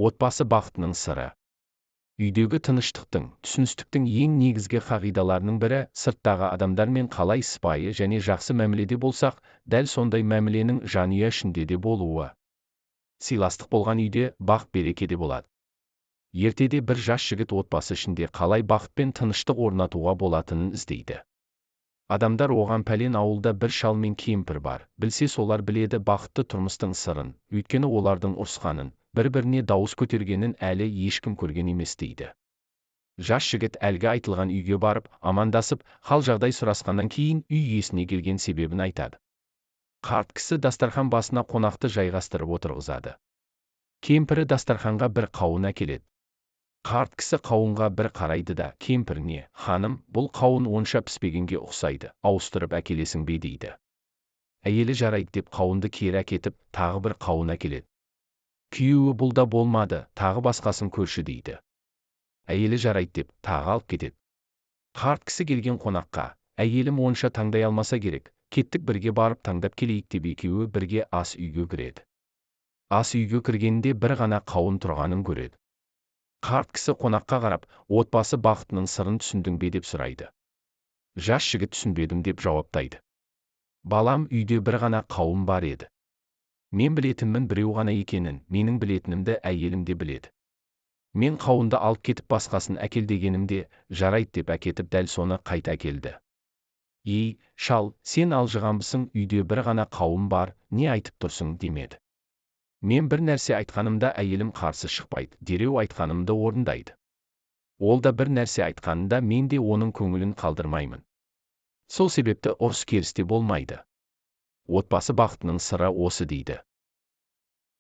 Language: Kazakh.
Отбасы бақытының сыры. Үйдегі тыныштықтың, түсіністіктің ең негізгі қағидаларының бірі, сырттағы адамдармен қалай сыпайы және жақсы мәміледе болсақ, дәл сондай мәміленің жанұя ішінде де болуы. Сыйластық болған үйде бақ-береке де болады. Ертеде бір жас жігіт отбасы ішінде қалай бақыт пен тыныштық орнатуға болатынын іздейді. Адамдар оған пәлен ауылда бір шал мен кемпір бар, білсе солар біледі бақытты тұрмыстың сырын, өйткені олардың ұрысқанын, бір-біріне дауыс көтергенін әлі ешкім көрген емес дейді. Жас жігіт әлгі айтылған үйге барып, амандасып, хал-жағдай сұрасқаннан кейін үй иесіне келген себебін айтады. Қарт кісі дастархан басына қонақты жайғастырып отырғызады. Кемпірі дастарханға бір қауын әкеледі. Қарт кісі қауынға бір қарайды да, кемпіріне, ханым, бұл қауын онша піспегенге ұқсайды, ауыстырып әкелесің бе дейді. Әйелі жарайды деп қауынды кері әкетіп, тағы бір қауын әкеледі. Күйеуі бұл да болмады, тағы басқасын көрші дейді. Әйелі жарайды деп, тағы алып кетеді. Қарт кісі келген қонаққа, әйелім онша таңдай алмаса керек, кеттік бірге барып таңдап келейік деп екеуі бірге ас үйге кіреді. Ас үйге кіргенде бір ғана қауын тұрғанын көреді. Қарт кісі қонаққа қарап, отбасы бақытының сырын түсіндің бе деп сұрайды. Жас жігіт түсінбедім деп жауаптайды. Балам, үйде бір ғана қауын бар еді. Мен білетінмін біреу ғана екенін, менің білетінімді әйелім де біледі. Мен қауынды алып кетіп басқасын әкел дегенімде, жарайды деп әкетіп дәл соны қайта әкелді. Ей, шал, сен алжығанбысың, үйде бір ғана қауын бар, не айтып тұрсың демеді. Мен бір нәрсе айтқанымда әйелім қарсы шықпайды, дереу айтқанымды орындайды. Ол да бір нәрсе айтқанында мен де оның көңілін қалдырмаймын. Сол себепті ұрыс-керісте болмайды. Отбасы бақытының сыры осы дейді.